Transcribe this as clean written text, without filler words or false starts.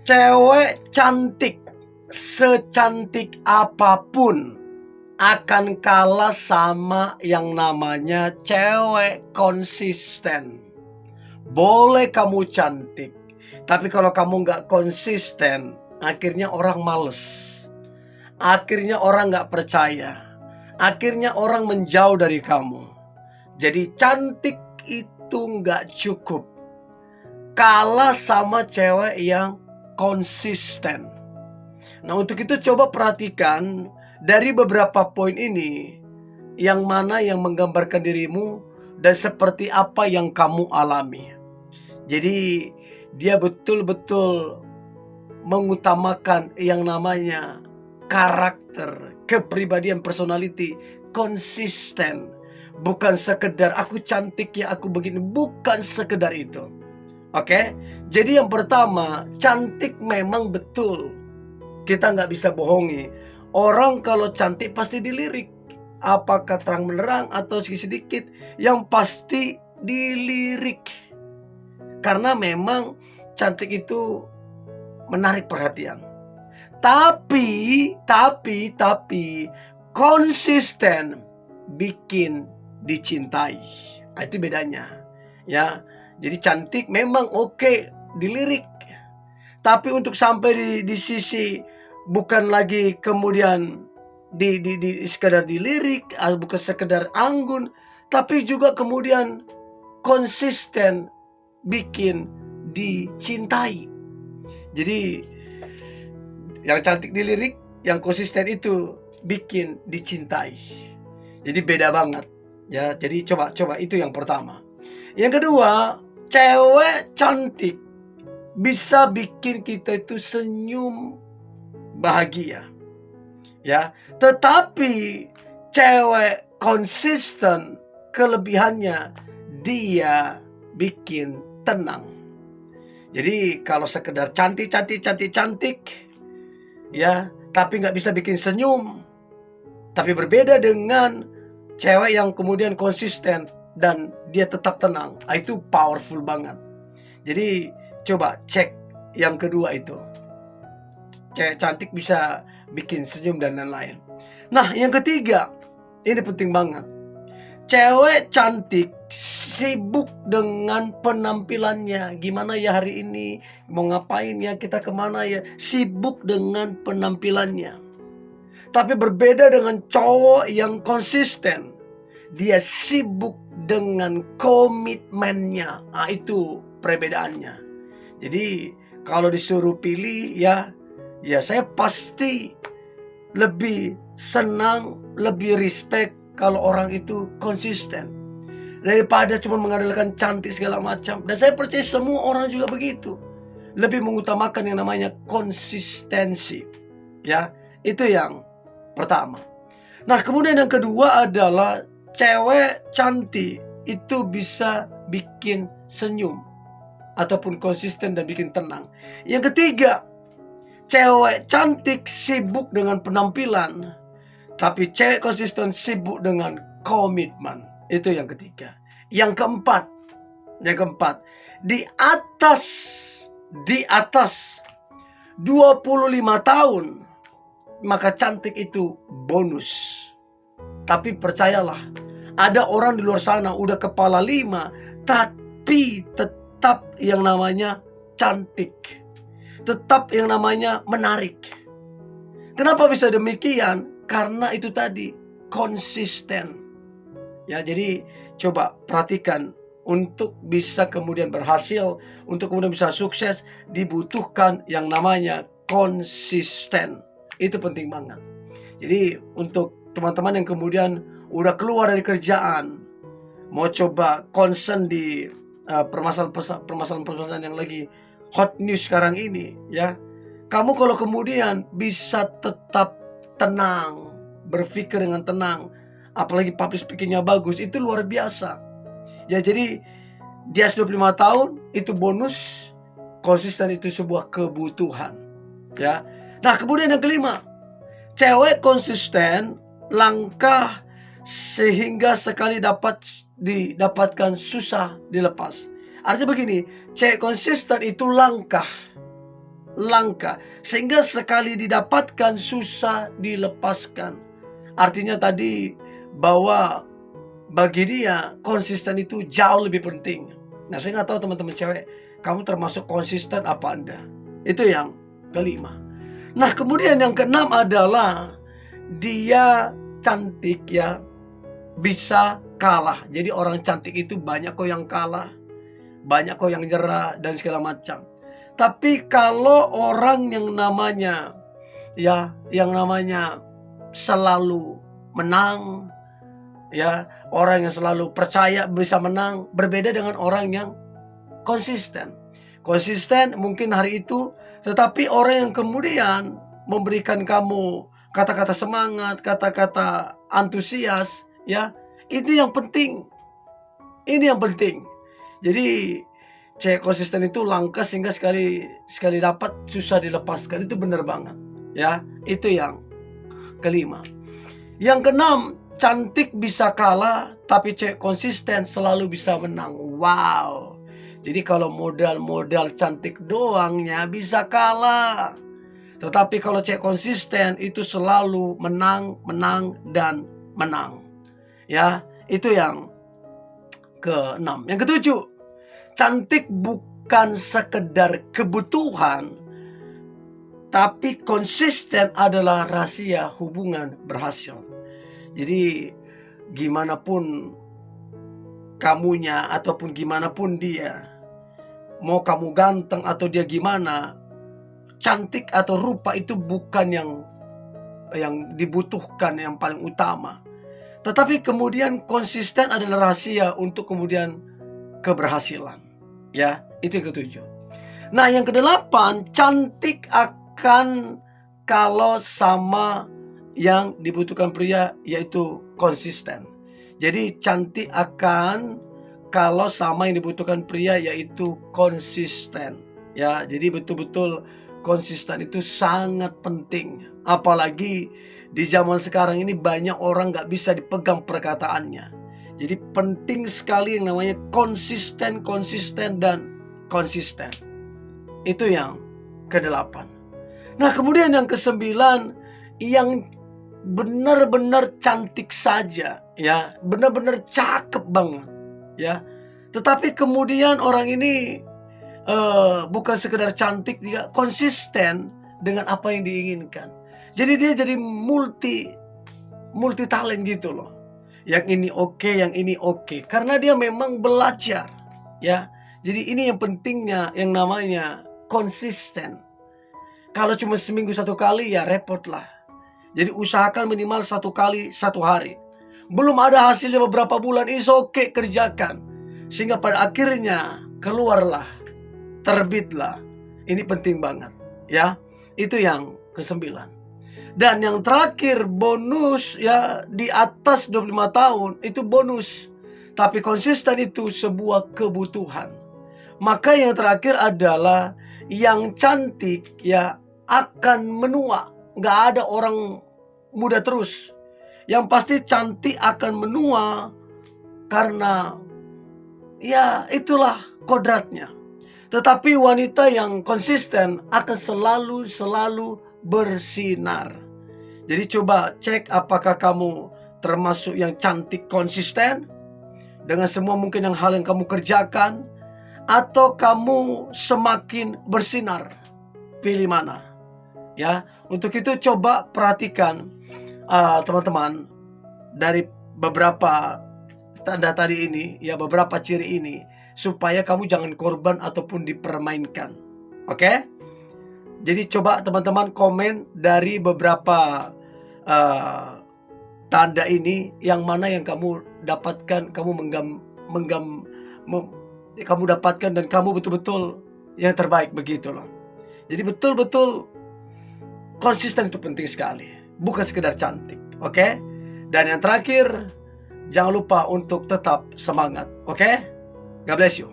Cewek cantik secantik apapun akan kalah sama yang namanya cewek konsisten. Boleh kamu cantik, tapi kalau kamu nggak konsisten, akhirnya orang males. Akhirnya orang nggak percaya. Akhirnya orang menjauh dari kamu. Jadi cantik itu nggak cukup. Kalah sama cewek yang konsisten. Nah, untuk itu coba perhatikan dari beberapa poin ini, yang mana yang menggambarkan dirimu dan seperti apa yang kamu alami. Jadi dia betul-betul mengutamakan yang namanya karakter, kepribadian, personality, konsisten. Bukan sekedar aku cantik ya, aku begini, bukan sekedar itu. Oke? Jadi yang pertama, cantik memang betul. Kita nggak bisa bohongi. Orang kalau cantik pasti dilirik. Apakah terang menerang atau sedikit, yang pasti dilirik. Karena memang cantik itu menarik perhatian. Tapi konsisten bikin dicintai. Itu bedanya. Ya. Jadi cantik memang oke, dilirik. Tapi untuk sampai di sisi bukan lagi kemudian di sekedar dilirik, bukan sekedar anggun, tapi juga kemudian konsisten bikin dicintai. Jadi yang cantik dilirik, yang konsisten itu bikin dicintai. Jadi beda banget ya. Jadi coba itu yang pertama. Yang kedua, cewek cantik bisa bikin kita itu senyum bahagia. Ya, tetapi cewek konsisten kelebihannya dia bikin tenang. Jadi kalau sekedar cantik ya, tapi nggak bisa bikin senyum. Tapi berbeda dengan cewek yang kemudian konsisten dan dia tetap tenang. Itu powerful banget. Jadi coba cek yang kedua itu. Cewek cantik bisa bikin senyum dan lain-lain. Nah, yang ketiga, ini penting banget. Cewek cantik sibuk dengan penampilannya. Gimana ya hari ini? Mau ngapain ya? Kita kemana ya? Sibuk dengan penampilannya. Tapi berbeda dengan cowok yang konsisten. Dia sibuk dengan komitmennya. Nah, itu perbedaannya. Jadi kalau disuruh pilih ya saya pasti lebih senang, lebih respect kalau orang itu konsisten daripada cuma mengandalkan cantik segala macam. Dan saya percaya semua orang juga begitu. Lebih mengutamakan yang namanya konsistensi. Ya, itu yang pertama. Nah, kemudian yang kedua adalah cewek cantik itu bisa bikin senyum ataupun konsisten dan bikin tenang. Yang ketiga, cewek cantik sibuk dengan penampilan, tapi cewek konsisten sibuk dengan komitmen. Itu yang ketiga. Yang keempat, di atas 25 tahun, maka cantik itu bonus. Tapi percayalah, ada orang di luar sana udah kepala 5, tapi tetap yang namanya cantik. Tetap yang namanya menarik. Kenapa bisa demikian? Karena itu tadi, konsisten. Ya, jadi coba perhatikan, untuk bisa kemudian berhasil, untuk kemudian bisa sukses, dibutuhkan yang namanya konsisten. Itu penting banget. Jadi untuk teman-teman yang kemudian udah keluar dari kerjaan, mau coba concern di permasalahan yang lagi hot news sekarang ini, ya. Kamu kalau kemudian bisa tetap tenang, berpikir dengan tenang, apalagi public speakingnya bagus, itu luar biasa. Ya, jadi di atas 25 tahun itu bonus, konsisten itu sebuah kebutuhan. Ya. Nah, kemudian yang kelima, cewek konsisten langkah sehingga sekali didapatkan susah dilepas. Artinya begini, cewek konsisten itu langkah. langka, sehingga sekali didapatkan susah dilepaskan. Artinya tadi bahwa bagi dia konsisten itu jauh lebih penting. Nah, saya nggak tahu teman-teman cewek, kamu termasuk konsisten apa Anda? Itu yang kelima. Nah, kemudian yang keenam adalah dia cantik ya, bisa kalah. Jadi orang cantik itu banyak kok yang kalah, banyak kok yang nyerah dan segala macam. Tapi kalau orang yang namanya selalu menang, ya, orang yang selalu percaya bisa menang, berbeda dengan orang yang konsisten. Konsisten mungkin hari itu, tetapi orang yang kemudian memberikan kamu kata-kata semangat, kata-kata antusias, ya, ini yang penting. Ini yang penting. Jadi cewek konsisten itu langka, sehingga sekali dapat susah dilepaskan. Itu benar banget, ya. Itu yang kelima. Yang keenam, cantik bisa kalah, tapi cewek konsisten selalu bisa menang. Wow. Jadi kalau modal cantik doangnya bisa kalah, tetapi kalau cewek konsisten itu selalu menang, dan menang. Ya, itu yang keenam. Yang ketujuh, cantik bukan sekedar kebutuhan, tapi konsisten adalah rahasia hubungan berhasil. Jadi gimana pun kamunya ataupun gimana pun dia, mau kamu ganteng atau dia gimana, cantik atau rupa itu bukan yang dibutuhkan yang paling utama. Tetapi kemudian konsisten adalah rahasia untuk kemudian keberhasilan. Ya, itu yang ketujuh. Nah, yang kedelapan, cantik akan kalau sama yang dibutuhkan pria, yaitu konsisten. Jadi cantik akan kalau sama yang dibutuhkan pria, yaitu konsisten. Ya, jadi betul-betul konsisten itu sangat penting. Apalagi di zaman sekarang ini banyak orang gak bisa dipegang perkataannya. Jadi penting sekali yang namanya konsisten, dan konsisten. Itu yang kedelapan. Nah, kemudian yang kesembilan, yang benar-benar cantik saja, ya, benar-benar cakep banget, ya. Tetapi kemudian orang ini bukan sekedar cantik, dia konsisten dengan apa yang diinginkan. Jadi dia jadi multi talent gitu loh. Yang ini oke, yang ini oke, karena dia memang belajar, ya. Jadi ini yang pentingnya yang namanya konsisten. Kalau cuma seminggu satu kali ya repot lah. Jadi usahakan minimal 1 kali 1 hari. Belum ada hasilnya beberapa bulan, is oke, kerjakan. Sehingga pada akhirnya keluarlah, terbitlah. Ini penting banget, ya. Itu yang ke-9. Dan yang terakhir, bonus, ya, di atas 25 tahun itu bonus. Tapi konsisten itu sebuah kebutuhan. Maka yang terakhir adalah yang cantik, ya, akan menua. Gak ada orang muda terus. Yang pasti cantik akan menua, karena ya itulah kodratnya. Tetapi wanita yang konsisten akan selalu bersinar. Jadi coba cek apakah kamu termasuk yang cantik konsisten dengan semua mungkin hal yang kamu kerjakan, atau kamu semakin bersinar. Pilih mana? Ya, untuk itu coba perhatikan teman-teman dari beberapa tanda tadi ini, ya, beberapa ciri ini, supaya kamu jangan korban ataupun dipermainkan. Oke? Jadi coba teman-teman komen dari beberapa tanda ini, yang mana yang kamu dapatkan, kamu dapatkan dan kamu betul-betul yang terbaik, begitu loh. Jadi betul-betul konsisten itu penting sekali, bukan sekedar cantik, oke? Dan yang terakhir, jangan lupa untuk tetap semangat, oke? God bless you.